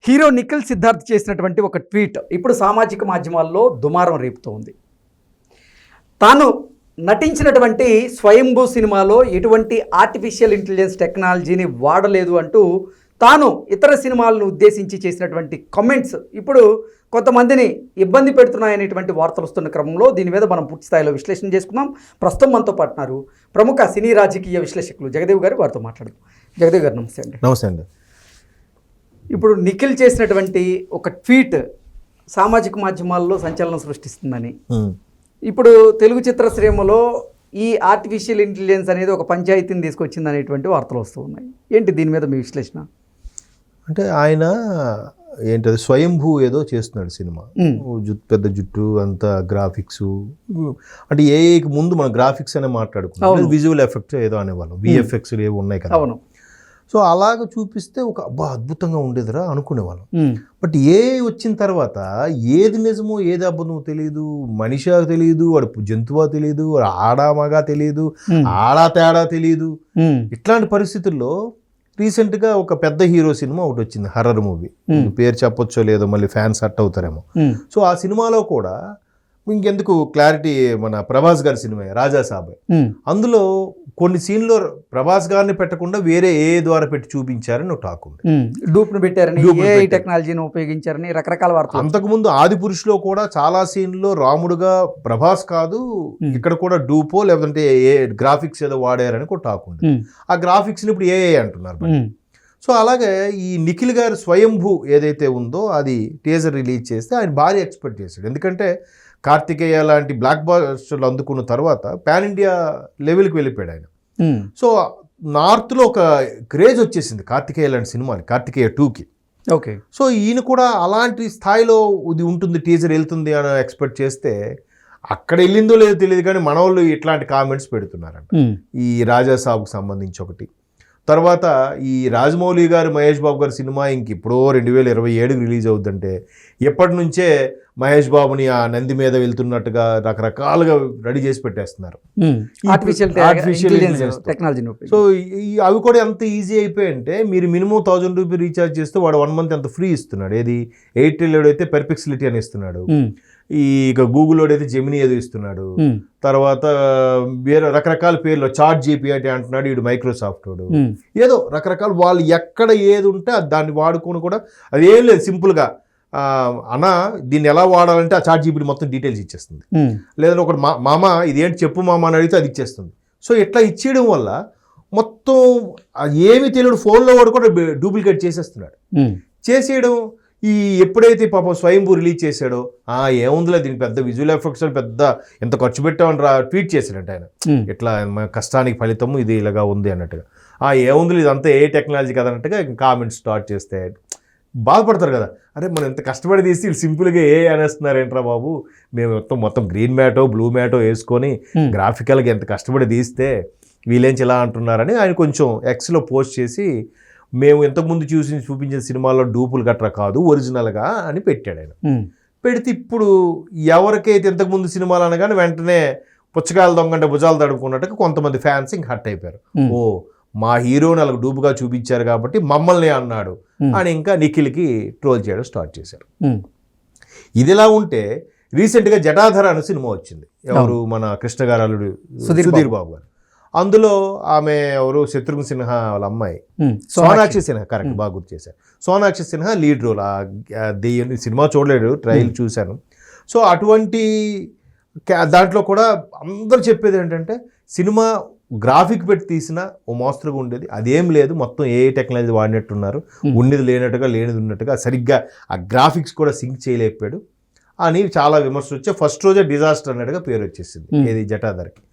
Hero Nikhil Siddharth చేసినటువంటి ఒక tweet ఇప్పుడు సామాజిక మాధ్యమాల్లో దుమారం రేపుతోంది. తాను నటించినటువంటి స్వయంభూ సినిమాలో ఎటువంటి ఆర్టిఫిషియల్ ఇంటెలిజెన్స్ టెక్నాలజీని వాడలేదు అంటూ తాను ఇతర సినిమాలను ఉద్దేశించి చేసినటువంటి కామెంట్స్ ఇప్పుడు కొంతమందిని ఇబ్బంది పెడుతున్నాయనేటువంటి వార్తలు వస్తున్న క్రమంలో దీని మీద మనం పూర్తి స్థాయిలో విశ్లేషణ చేసుకున్నాం. ప్రస్తుతం మనతో పాటున్నారు ప్రముఖ సినీ రాజకీయ విశ్లేషకులు జగదేవ్ గారు. వారితో మాట్లాడదాం. జగదేవ్ గారు నమస్తే అండి. నమస్తే అండి. ఇప్పుడు నిఖిల్ చేసినటువంటి ఒక ట్వీట్ సామాజిక మాధ్యమాల్లో సంచలనం సృష్టిస్తుందని, ఇప్పుడు తెలుగు చిత్రశ్రేమలో ఈ ఆర్టిఫిషియల్ ఇంటెలిజెన్స్ అనేది ఒక పంచాయతీని తీసుకొచ్చింది అనేటువంటి వార్తలు వస్తూ ఉన్నాయి. ఏంటి దీని మీద మీ విశ్లేషణ? అంటే ఆయన ఏంటది స్వయంభూ ఏదో చేస్తున్నాడు సినిమా, పెద్ద జుట్టు అంతా గ్రాఫిక్స్, అంటే ఏఐకి ముందు మనం గ్రాఫిక్స్ అనే మాట్లాడుకున్నాం, విజువల్ ఎఫెక్ట్స్ ఏదో అనేవాళ్ళం, విఎఫ్ఎక్స్ ఏవి ఉన్నాయి కదా. అవును. సో అలాగ చూపిస్తే ఒక అద్భుతంగా ఉండేదిరా అనుకునేవాళ్ళం. బట్ ఏఐ వచ్చిన తర్వాత ఏది నిజమో ఏది అబద్ధమో తెలియదు, మనిషా తెలియదు, వాడు జంతువా తెలియదు, ఆడా మగా తెలియదు, ఆడా తేడా తెలియదు. ఇట్లాంటి పరిస్థితుల్లో రీసెంట్గా ఒక పెద్ద హీరో సినిమా ఒకటి వచ్చింది, హర్రర్ మూవీ, పేరు చెప్పొచ్చో లేదో మళ్ళీ ఫ్యాన్స్ హర్ట్ అవుతారేమో. సో ఆ సినిమాలో కూడా ఇంకెందుకు క్లారిటీ, మన ప్రభాస్ గారి సినిమా రాజా సాబ్, అందులో కొన్ని సీన్లో ప్రభాస్ గారిని పెట్టకుండా వేరే ఏ ద్వారా పెట్టి చూపించారని ఒక టాక్ ఉంది. డూప్ను పెట్టారని, ఏఐ టెక్నాలజీని ఉపయోగించారని రకరకాల వార్తలు. అంతకుముందు ఆది పురుషులో కూడా చాలా సీన్లో రాముడుగా ప్రభాస్ కాదు, ఇక్కడ కూడా డూపో లేదంటే ఏ గ్రాఫిక్స్ ఏదో వాడారని ఒక టాక్ ఉంది. ఆ గ్రాఫిక్స్ని ఇప్పుడు ఏఐ అంటున్నారు. సో అలాగే ఈ నిఖిల్ గారు స్వయంభూ ఏదైతే ఉందో అది టీజర్ రిలీజ్ చేస్తే ఆయన భారీ ఎక్స్పెక్ట్ చేశాడు. ఎందుకంటే కార్తికేయ లాంటి బ్లాక్ బస్టర్లు అందుకున్న తర్వాత పాన్ ఇండియా లెవెల్కి వెళ్ళిపోయాడు ఆయన. సో నార్త్లో ఒక క్రేజ్ వచ్చేసింది కార్తికేయ లాంటి సినిమాని, కార్తికేయ 2కి. ఓకే. సో ఈయన కూడా అలాంటి స్థాయిలో ఇది ఉంటుంది, టీజర్ వెళ్తుంది అని ఎక్స్పెక్ట్ చేస్తే అక్కడ వెళ్ళిందో లేదో తెలియదు, కానీ మన వాళ్ళు ఇట్లాంటి కామెంట్స్ పెడుతున్నారంట. ఈ రాజా సాబ్కి సంబంధించి ఒకటి, తర్వాత ఈ రాజమౌళి గారు మహేష్ బాబు గారి సినిమా ఇంక ఇప్పుడు 2027కి రిలీజ్ అవుతుందంటే ఎప్పటి నుంచే మహేష్ బాబుని ఆ నంది మీద వెళ్తున్నట్టుగా రకరకాలుగా రెడీ చేసి పెట్టేస్తున్నారు ఆర్టిఫిషియల్ టెక్నాలజీని. సో అవి కూడా ఎంత ఈజీ అయిపోయాయంటే మీరు మినిమం 1000 రూపీస్ రీఛార్జ్ చేస్తే వాడు 1 మంత్ ఎంత ఫ్రీ ఇస్తున్నాడు. ఏది ఎయిర్టెల్ అయితే పెర్ఫెక్సిలిటీ అని ఇస్తున్నాడు, ఈ ఇక గూగుల్ అయితే జెమినీ ఏదో ఇస్తున్నాడు, తర్వాత వేరే రకరకాల పేర్లు చాట్ జీపీటీ అంటున్నాడు, వీడు మైక్రోసాఫ్ట్ వాడు, ఏదో రకరకాల వాళ్ళు ఎక్కడ ఏది ఉంటే దాన్ని వాడుకొని కూడా అదేం లేదు, సింపుల్గా అన్న దీన్ని ఎలా వాడాలంటే ఆ చాట్ జీపీటీ మొత్తం డీటెయిల్స్ ఇచ్చేస్తుంది. లేదంటే ఒకటి మామ ఇదేంటి చెప్పు మామ అని అడిగితే అది ఇచ్చేస్తుంది. సో ఇట్లా ఇచ్చేయడం వల్ల మొత్తం ఏమి తెలియదు ఫోన్లో వాడు కూడా డూప్లికేట్ చేసేస్తున్నాడు. చేసేయడం ఈ ఎప్పుడైతే పాపం స్వయంభూ రిలీజ్ చేశాడో ఏముందిలే దీనికి పెద్ద విజువల్ ఎఫెక్ట్స్ ఎంత ఖర్చు పెట్టామని ట్వీట్ చేశాడంట ఆయన, ఇట్లా కష్టానికి ఫలితము ఇది ఇలాగా ఉంది అన్నట్టుగా. ఏముందిలే ఇదంతా ఏ టెక్నాలజీ కదా అన్నట్టుగా కామెంట్స్ స్టార్ట్ చేస్తే బాధపడతారు కదా, అరే మనం ఎంత కష్టపడి తీసి వీళ్ళు సింపుల్గా ఏ అనేస్తున్నారు ఏంట్రా బాబు, మేము మొత్తం గ్రీన్ మ్యాటో బ్లూ మ్యాటో వేసుకొని గ్రాఫికల్గా ఎంత కష్టపడి తీస్తే వీళ్ళేంచి ఇలా అంటున్నారని ఆయన కొంచెం ఎక్స్లో పోస్ట్ చేసి మేము ఇంతకుముందు చూపించిన సినిమాల్లో డూపులు గట్రా కాదు ఒరిజినల్గా అని పెట్టాడు ఆయన. పెడితే ఇప్పుడు ఎవరికైతే ఇంతకుముందు సినిమాలు అనగానే వెంటనే పుచ్చకాయలు దొంగంటే భుజాలు తడుపుకున్నట్టుగా కొంతమంది ఫ్యాన్స్ ఇంక హట్ అయిపోయారు. ఓ మా హీరోని అలాగ డూపుగా చూపించారు కాబట్టి మమ్మల్ని అన్నాడు అని ఇంకా నిఖిల్కి ట్రోల్ చేయడం స్టార్ట్ చేశారు. ఇదిలా ఉంటే రీసెంట్గా జటాధర అనే సినిమా వచ్చింది, ఎవరు మన కృష్ణ గారు అల్లుడు సుధీర్ బాబు గారు. అందులో ఆమె ఎవరు శత్రుఘ్న సిన్హా వాళ్ళ అమ్మాయి సోనాక్షి సిన్హా, కరెక్ట్, బాగా గుర్తు చేశారు. Sonakshi Sinha lead role. దెయ్యం సినిమా చూడలేదు, ట్రైల్ చూశాను. సో అటువంటి దాంట్లో కూడా అందరూ చెప్పేది ఏంటంటే సినిమా గ్రాఫిక్ పెట్టి తీసిన ఓ మోస్తరుగా ఉండేది, అదేం లేదు, మొత్తం ఏ టెక్నాలజీ వాడినట్టున్నారు, ఉన్నది లేనట్టుగా లేనిది ఉన్నట్టుగా, సరిగ్గా ఆ గ్రాఫిక్స్ కూడా సింక్ చేయలేకపోయాడు అని చాలా విమర్శలు వచ్చాయి. ఫస్ట్ రోజే డిజాస్టర్ అన్నట్టుగా పేరు వచ్చేసింది ఏది జటాధరకి.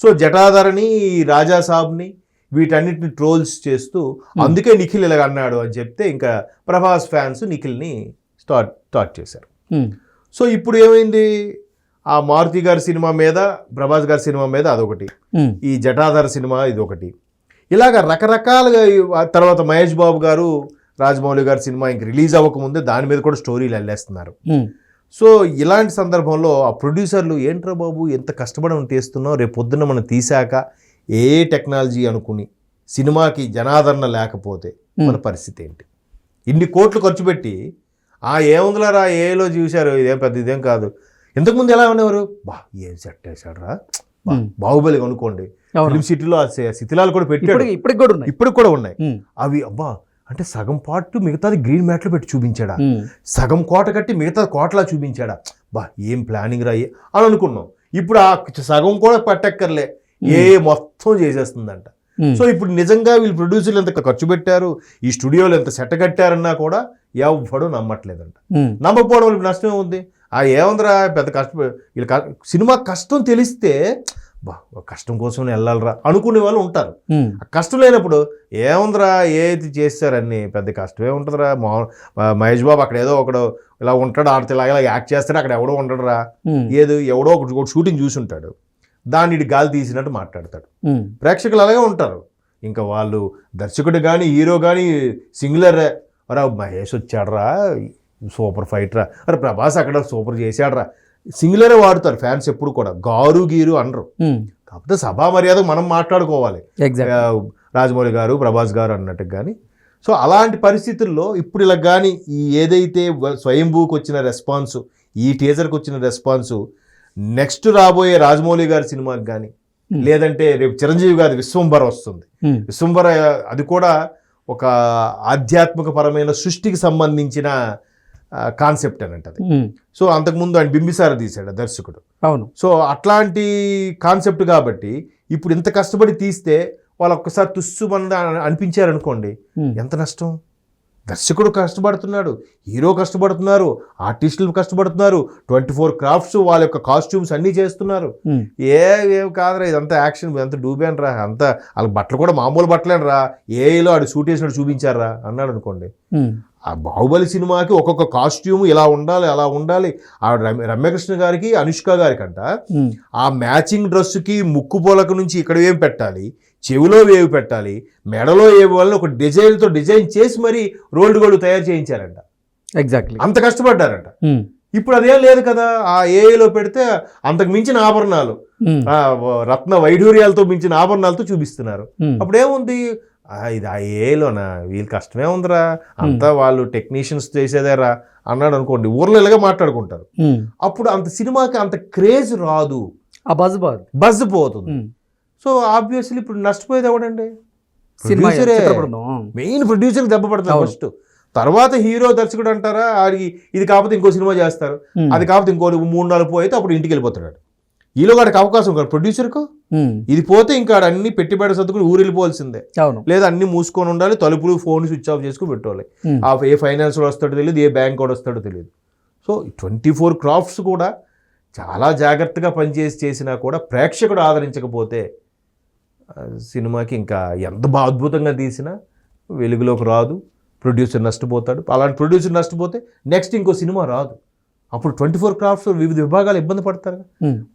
సో జటాధరని, రాజా సాబ్ని, వీటన్నిటిని ట్రోల్స్ చేస్తూ అందుకే నిఖిల్ ఇలాగ అన్నాడు అని చెప్తే ఇంకా ప్రభాస్ ఫ్యాన్స్ నిఖిల్ని స్టార్ట్ చేశారు. సో ఇప్పుడు ఏమైంది, ఆ మారుతి గారి సినిమా మీద ప్రభాస్ గారి సినిమా మీద అదొకటి, ఈ జటాధర సినిమా ఇదొకటి, ఇలాగ రకరకాలుగా. తర్వాత మహేష్ బాబు గారు రాజమౌళి గారి సినిమా ఇంక రిలీజ్ అవ్వకముందే దాని మీద కూడా స్టోరీలు వెళ్ళేస్తున్నారు. సో ఇలాంటి సందర్భంలో ఆ ప్రొడ్యూసర్లు ఏంట్రా బాబు ఎంత కష్టపడి తీస్తున్నాం, రేపు పొద్దున్న మనం తీసాక ఏ టెక్నాలజీ అనుకుని సినిమాకి జనాదరణ లేకపోతే మన పరిస్థితి ఏంటి, ఇన్ని కోట్లు ఖర్చు పెట్టి ఏముందిలారా ఏలో చూశారు, ఇదేం పెద్ద ఇదేం కాదు. ఇంతకుముందు ఎలా ఉండేవారు, ఏం సెట్ వేసాడు రా, బాహుబలి అనుకోండి, ఫిల్మ్ సిటీలో శిథిలాలు కూడా పెట్టాడు, ఇప్పటికి కూడా ఉన్నాయి. అవి అంటే సగం పాటు మిగతాది గ్రీన్ మ్యాట్లో పెట్టి చూపించాడా, సగం కోట కట్టి మిగతా కోటలా చూపించాడా, ఏం ప్లానింగ్ రా అని అనుకున్నాం. ఇప్పుడు ఆ సగం కూడా పట్టక్కర్లే, మొత్తం చేసేస్తుందంట. సో ఇప్పుడు నిజంగా వీళ్ళు ప్రొడ్యూసర్లు ఎంత ఖర్చు పెట్టారు, ఈ స్టూడియోలు ఎంత సెట్ కట్టారన్నా కూడా ఎవడు నమ్మట్లేదంట. నమ్మకపోవడం వల్ల నష్టం ఏముంది, ఏముందిరా పెద్ద వీళ్ళు సినిమా కష్టం తెలిస్తే కష్టం కోసం వెళ్ళాలరా అనుకునే వాళ్ళు ఉంటారు. కష్టం లేనప్పుడు ఏముందిరా ఏది చేస్తారని పెద్ద కష్టమే ఉంటుందిరా. మహేష్ బాబు అక్కడ ఏదో ఒకడు ఇలా ఉంటాడు, ఆడితే ఇలా యాక్ట్ చేస్తాడు, అక్కడ ఎవడో ఉండడురా, ఎవడో ఒకటి షూటింగ్ చూసి ఉంటాడు, దాన్ని గాలి తీసినట్టు మాట్లాడతాడు. ప్రేక్షకులు అలాగే ఉంటారు. ఇంకా వాళ్ళు దర్శకుడు కానీ హీరో కానీ సింగులర్, అరే మహేష్ వచ్చాడరా సూపర్ ఫైటరా, అరే ప్రభాస్ అక్కడ సూపర్ చేశాడరా, సింగులరే వాడుతారు ఫ్యాన్స్ ఎప్పుడు కూడా, గారు గీరు అనరు. కాకపోతే సభా మర్యాద మనం మాట్లాడుకోవాలి, రాజమౌళి గారు ప్రభాస్ గారు అన్నట్టు. కానీ సో అలాంటి పరిస్థితుల్లో ఇప్పుడు ఇలా కానీ ఈ ఏదైతే స్వయంభూకి వచ్చిన రెస్పాన్సు, ఈ టీజర్కి వచ్చిన రెస్పాన్సు, నెక్స్ట్ రాబోయే రాజమౌళి గారి సినిమాకి కానీ, లేదంటే రేపు చిరంజీవి గారి విశ్వంభర వస్తుంది, విశ్వంభర అది కూడా ఒక ఆధ్యాత్మిక పరమైన సృష్టికి సంబంధించిన కాన్సెప్ట్ అని అంటది. సో అంతకుముందు ఆయన బింబిసార తీశాడు దర్శకుడు. అవును. సో అట్లాంటి కాన్సెప్ట్ కాబట్టి ఇప్పుడు ఇంత కష్టపడి తీస్తే వాళ్ళు ఒక్కసారి తుస్సుమంది అనిపించారనుకోండి, ఎంత నష్టం. దర్శకుడు కష్టపడుతున్నాడు, హీరో కష్టపడుతున్నారు, ఆర్టిస్టులు కష్టపడుతున్నారు, 24 క్రాఫ్ట్స్ వాళ్ళ యొక్క కాస్ట్యూమ్స్ అన్నీ చేస్తున్నారు. ఏం కాదురా ఇదంతా యాక్షన్, ఇదంతా డూబేన్ రా, అంతా వాళ్ళకి బట్టలు కూడా మామూలు బట్టలేను రా, ఏలో ఆడు షూట్ చేసినట్టు చూపించారా అన్నాడు అనుకోండి. ఆ బాహుబలి సినిమాకి ఒక్కొక్క కాస్ట్యూమ్ ఇలా ఉండాలి అలా ఉండాలి. ఆ రమ్యకృష్ణ గారికి అనుష్క గారికి అంట ఆ మ్యాచింగ్ డ్రెస్సుకి ముక్కు పొలకు నుంచి ఇక్కడ ఏం పెట్టాలి, చెవిలో వేవి పెట్టాలి, మెడలో ఏవి వల్ల ఒక డిజైన్ చేసి మరి రోల్డ్ గోల్డ్ తయారు చేయించారంట. ఎగ్జాక్ట్లీ అంత కష్టపడ్డారంట. ఇప్పుడు అదేం లేదు కదా, ఆ ఏఐలో పెడితే అంతకు మించిన ఆభరణాలు, రత్న వైఢూర్యాలతో మించిన ఆభరణాలతో చూపిస్తున్నారు. అప్పుడు ఏముంది, ఇది ఆ ఏలోనా వీళ్ళు కష్టమే ఉందిరా, అంతా వాళ్ళు టెక్నీషియన్స్ చేసేదేరా అన్నాడు అనుకోండి, ఊర్లో ఇలాగే మాట్లాడుకుంటారు. అప్పుడు అంత సినిమాకి అంత క్రేజ్ రాదు, ఆ బజ్ పోతుంది. సో ఆబ్వియస్లీ ఇప్పుడు నష్టపోయేది ఎవడండి, మెయిన్ ప్రొడ్యూసర్ దెబ్బ పడుతుంది ఫస్ట్. తర్వాత హీరో దర్శకుడు అంటారా, ఆడికి ఇది కాకపోతే ఇంకో సినిమా చేస్తారు, అది కాకపోతే ఇంకో 3-4 పోయితే అప్పుడు ఇంటికి వెళ్ళిపోతాడు. ఈలో వాడికి అవకాశం కాదు ప్రొడ్యూసర్కు, ఇది పోతే ఇంకా అన్ని పెట్టుబడి సర్దుకుని ఊరు వెళ్ళిపోవాల్సిందే, లేదా అన్ని మూసుకొని ఉండాలి, తలుపులు ఫోన్ స్విచ్ ఆఫ్ చేసుకుని పెట్టుకోవాలి. ఏ ఫైనాన్సర్ వస్తాడో తెలియదు, ఏ బ్యాంక్ కూడా వస్తాడో తెలియదు. సో 24 క్రాఫ్ట్స్ కూడా చాలా జాగ్రత్తగా చేసినా కూడా ప్రేక్షకుడు ఆదరించకపోతే సినిమాకి ఇంకా ఎంత అద్భుతంగా తీసినా వెలుగులోకి రాదు, ప్రొడ్యూసర్ నష్టపోతాడు. అలాంటి ప్రొడ్యూసర్ నష్టపోతే నెక్స్ట్ ఇంకో సినిమా రాదు. అప్పుడు 24 క్రాఫ్ట్స్ వివిధ విభాగాలు ఇబ్బంది పడతారు.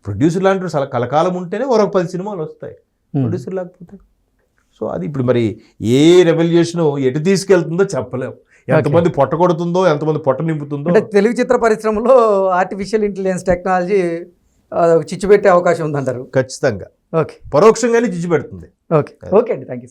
ప్రొడ్యూసర్ లాంటి కలకాలం ఉంటేనే ఒక 10 సినిమాలు వస్తాయి, ప్రొడ్యూసర్ లేకపోతే. సో అది ఇప్పుడు మరి ఏ రెవల్యూషన్ ఎటు తీసుకెళ్తుందో చెప్పలేము, ఎంతమంది పొట్ట కొడుతుందో, ఎంతమంది పొట్ట నింపుతుందో. అంటే తెలుగు చిత్ర పరిశ్రమలో ఆర్టిఫిషియల్ ఇంటెలిజెన్స్ టెక్నాలజీ చిచ్చు పెట్టే అవకాశం ఉందంటారు. ఖచ్చితంగా ఓకే, పరోక్షంగానే చిచ్చు పెడుతుంది. ఓకే అండి, థ్యాంక్ యూ.